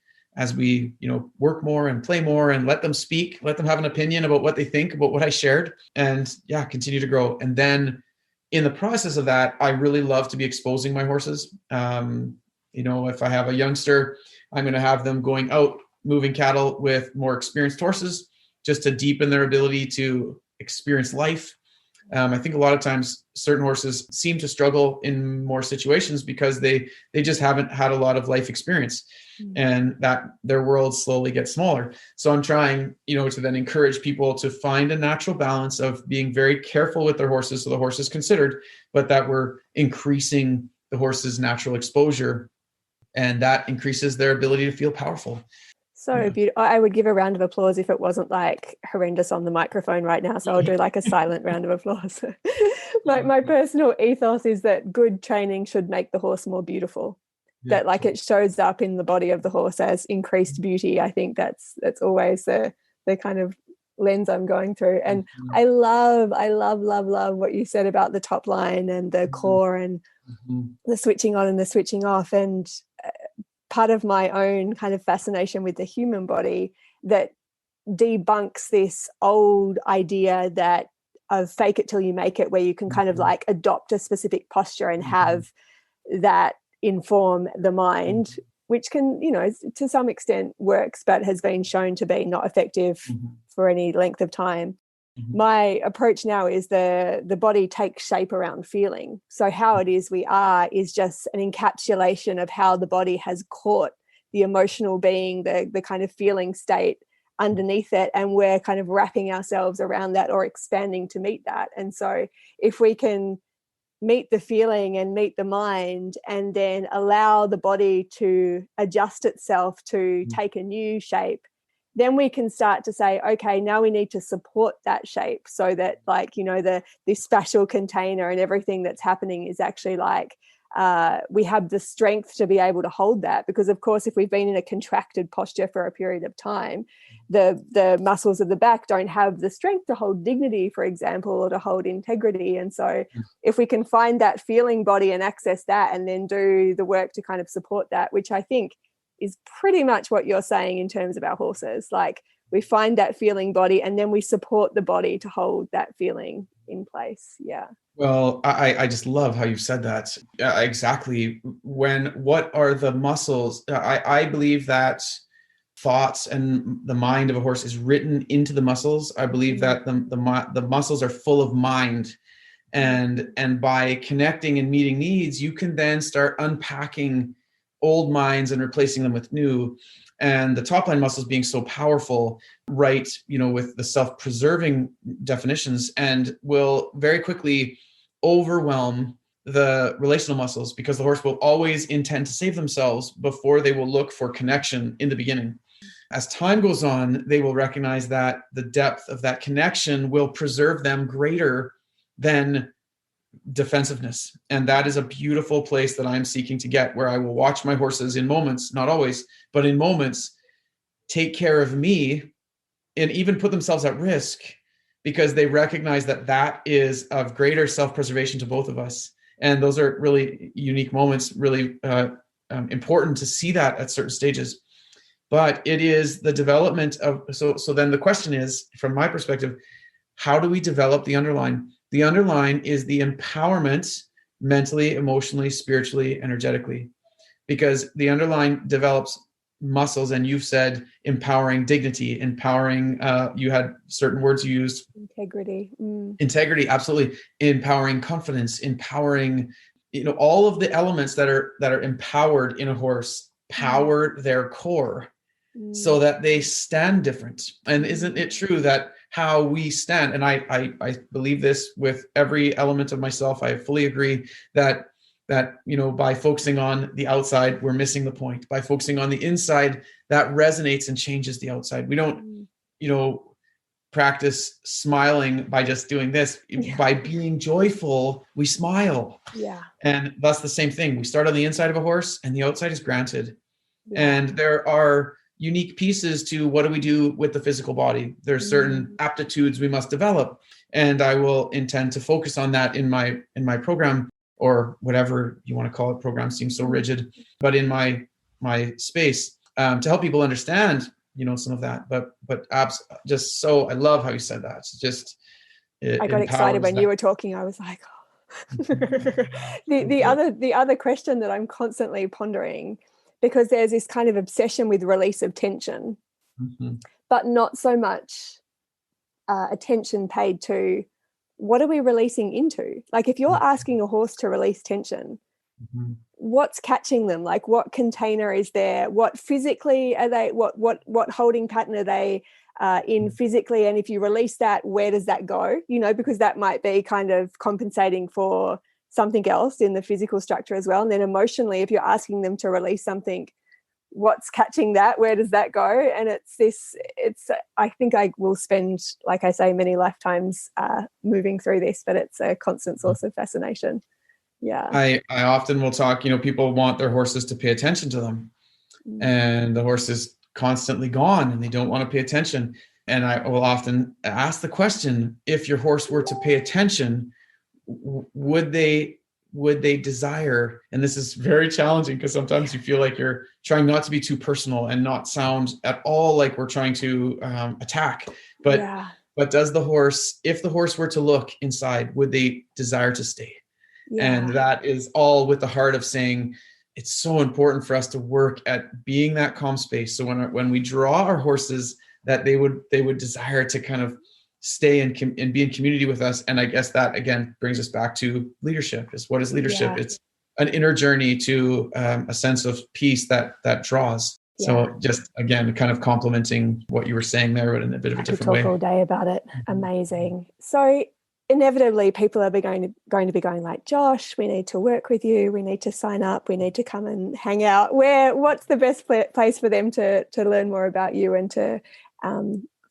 work more and play more and let them speak, let them have an opinion about what they think about what I shared, and continue to grow. And then in the process of that, I really love to be exposing my horses. If I have a youngster, I'm going to have them going out moving cattle with more experienced horses, just to deepen their ability to experience life. I think a lot of times certain horses seem to struggle in more situations because they just haven't had a lot of life experience, and that their world slowly gets smaller. So I'm trying, to then encourage people to find a natural balance of being very careful with their horses, so the horse is considered, but that we're increasing the horse's natural exposure, and that increases their ability to feel powerful. So beautiful. I would give a round of applause if it wasn't like horrendous on the microphone right now. So I'll do like a silent round of applause. My personal ethos is that good training should make the horse more beautiful. That like it shows up in the body of the horse as increased beauty. I think that's always the kind of lens I'm going through. And Mm-hmm. I love what you said about the top line and the core and the switching on and the switching off. And part of my own kind of fascination with the human body that debunks this old idea that of fake it till you make it, where you can kind of like adopt a specific posture and have that inform the mind, which can, you know, to some extent works, but has been shown to be not effective for any length of time. My approach now is the body takes shape around feeling. So how it is we are is just an encapsulation of how the body has caught the emotional being, the kind of feeling state underneath it, and we're kind of wrapping ourselves around that or expanding to meet that. And so if we can meet the feeling and meet the mind and then allow the body to adjust itself to take a new shape, then we can start to say, okay, now we need to support that shape so that, like, you know, this spatial container and everything that's happening is actually like we have the strength to be able to hold that. Because of course, if we've been in a contracted posture for a period of time, the muscles of the back don't have the strength to hold dignity, for example, or to hold integrity. And so if we can find that feeling body and access that, and then do the work to kind of support that, which I think is pretty much what you're saying in terms of our horses. Like, we find that feeling body and then we support the body to hold that feeling in place. Yeah. Well, I just love how you said that. Exactly. What are the muscles? I believe that thoughts and the mind of a horse is written into the muscles. I believe that the muscles are full of mind. And by connecting and meeting needs, you can then start unpacking old minds and replacing them with new. And the top line muscles being so powerful, right, you know, with the self-preserving definitions, and will very quickly overwhelm the relational muscles, because the horse will always intend to save themselves before they will look for connection in the beginning. As time goes on, they will recognize that the depth of that connection will preserve them greater than defensiveness. And that is a beautiful place that I'm seeking to get, where I will watch my horses in moments, not always, but in moments, take care of me and even put themselves at risk, because they recognize that that is of greater self-preservation to both of us. And those are really unique moments, really important to see that at certain stages. But it is the development of, so then the question is, from my perspective, how do we develop the underline? The underline is the empowerment mentally, emotionally, spiritually, energetically, because the underline develops muscles. And you've said empowering dignity, empowering, you had certain words you used. Integrity, absolutely. Empowering confidence, empowering, you know, all of the elements that are empowered in a horse power their core so that they stand different. And isn't it true that how we stand, and I believe this with every element of myself, I fully agree that, you know, by focusing on the outside, we're missing the point. By focusing on the inside, that resonates and changes the outside. We don't, you know, practice smiling by just doing this. By being joyful, we smile. And that's the same thing. We start on the inside of a horse and the outside is granted. And there are unique pieces to what do we do with the physical body. There's certain aptitudes we must develop. And I will intend to focus on that in my program, or whatever you want to call it. Program seems so rigid, but in my space, to help people understand, you know, some of that. But just so, I love how you said that. It's just, I got excited when you were talking. I was like, oh. the other question that I'm constantly pondering, because there's this kind of obsession with release of tension, but not so much attention paid to what are we releasing into. Like, if you're asking a horse to release tension, what's catching them? Like, what container is there? What physically are they? What holding pattern are they in physically? And if you release that, where does that go? You know, because that might be kind of compensating for something else in the physical structure as well. And then emotionally, if you're asking them to release something, what's catching that? Where does that go? And I think I will spend, like I say, many lifetimes moving through this, but it's a constant source of fascination. Yeah. I often will talk, you know, people want their horses to pay attention to them, and the horse is constantly gone and they don't want to pay attention. And I will often ask the question, if your horse were to pay attention, would they desire, and this is very challenging because sometimes you feel like you're trying not to be too personal and not sound at all like we're trying to attack, but Yeah. but does the horse, if the horse were to look inside, would they desire to stay? Yeah. And that is all with the heart of saying it's so important for us to work at being that calm space. So when we draw our horses, that they would desire to kind of stay and be in community with us. And I guess that again brings us back to leadership. Is what is leadership? Yeah. It's an inner journey to a sense of peace that draws. Yeah. So just again, kind of complementing what you were saying there, but in a bit of a different way. I could talk all day about it. Amazing. So inevitably people are going to be going like, Josh, we need to work with you. We need to sign up. We need to come and hang out. What's the best place for them to learn more about you and to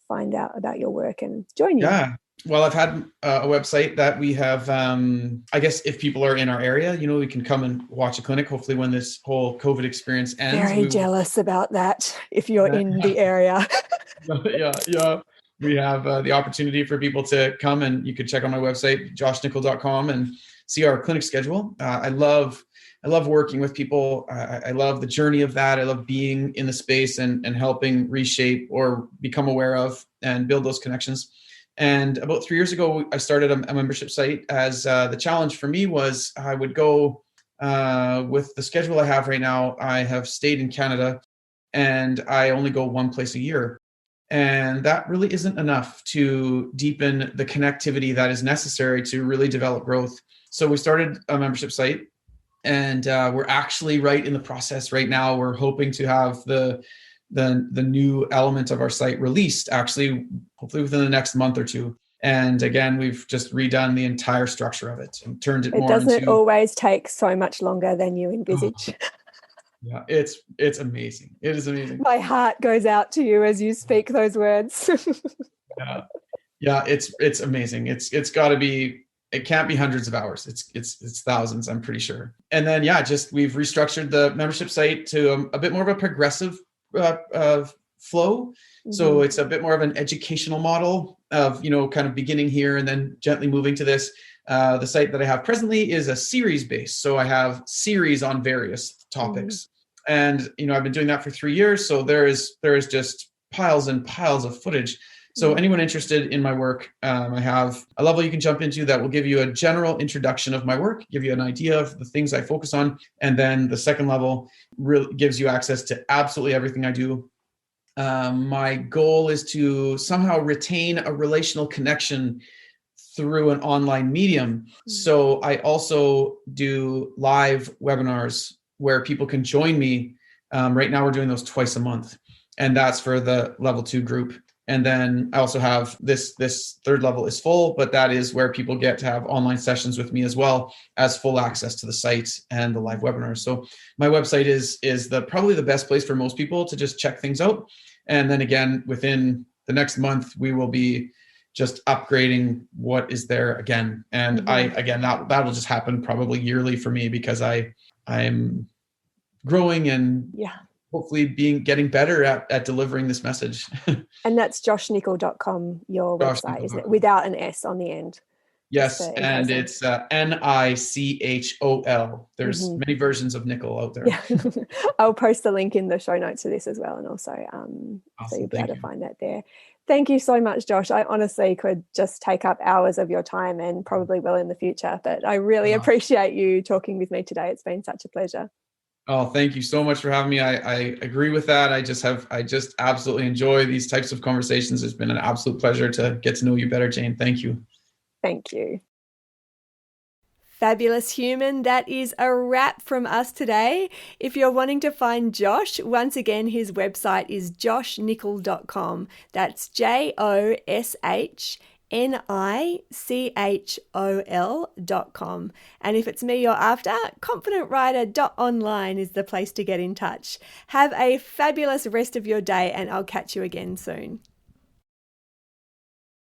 find out about your work and join you? Yeah. Well, I've had a website that we have, I guess if people are in our area, we can come and watch a clinic, hopefully when this whole COVID experience ends. Very jealous about that if you're in the area. Yeah. We have the opportunity for people to come, and you could check on my website, joshnichol.com, and see our clinic schedule. I love working with people. I love the journey of that. I love being in the space and helping reshape or become aware of and build those connections. And about 3 years ago, I started a membership site as the challenge for me was I would go with the schedule I have right now. I have stayed in Canada and I only go one place a year. And that really isn't enough to deepen the connectivity that is necessary to really develop growth. So we started a membership site, and we're actually right in the process right now. We're hoping to have the new element of our site released actually hopefully within the next month or two. And again, we've just redone the entire structure of it and turned it more into... It doesn't always take so much longer than you envisage. Yeah, it's amazing. It is amazing. My heart goes out to you as you speak those words. Yeah, it's amazing. It's got to be... It can't be hundreds of hours. It's thousands, I'm pretty sure. And then, we've restructured the membership site to a bit more of a progressive flow. Mm-hmm. So it's a bit more of an educational model of, kind of beginning here and then gently moving to this. The site that I have presently is a series based. So I have series on various topics. Mm-hmm. And, I've been doing that for 3 years. So there is just piles and piles of footage. So anyone interested in my work, I have a level you can jump into that will give you a general introduction of my work, give you an idea of the things I focus on. And then the second level really gives you access to absolutely everything I do. My goal is to somehow retain a relational connection through an online medium. So I also do live webinars where people can join me. Right now we're doing those twice a month, and that's for the level 2 group. And then I also have this third level is full, but that is where people get to have online sessions with me as well as full access to the site and the live webinars. So my website is probably the best place for most people to just check things out. And then again, within the next month, we will be just upgrading what is there again. And that will just happen probably yearly for me because I'm growing and hopefully getting better at delivering this message. And that's joshnichol.com, your website, isn't it? Without an S on the end. Yes, and it's Nichol. There's many versions of Nichol out there. Yeah. I'll post the link in the show notes to this as well, and also awesome. So you'll be able to find that there. Thank you so much, Josh. I honestly could just take up hours of your time and probably will in the future, but I really appreciate you talking with me today. It's been such a pleasure. Oh, thank you so much for having me. I agree with that. I just absolutely enjoy these types of conversations. It's been an absolute pleasure to get to know you better, Jane. Thank you. Thank you. Fabulous human, that is a wrap from us today. If you're wanting to find Josh, once again, his website is joshnichol.com. That's joshnichol.com. And if it's me you're after, confidentwriter.online is the place to get in touch. Have a fabulous rest of your day, and I'll catch you again soon.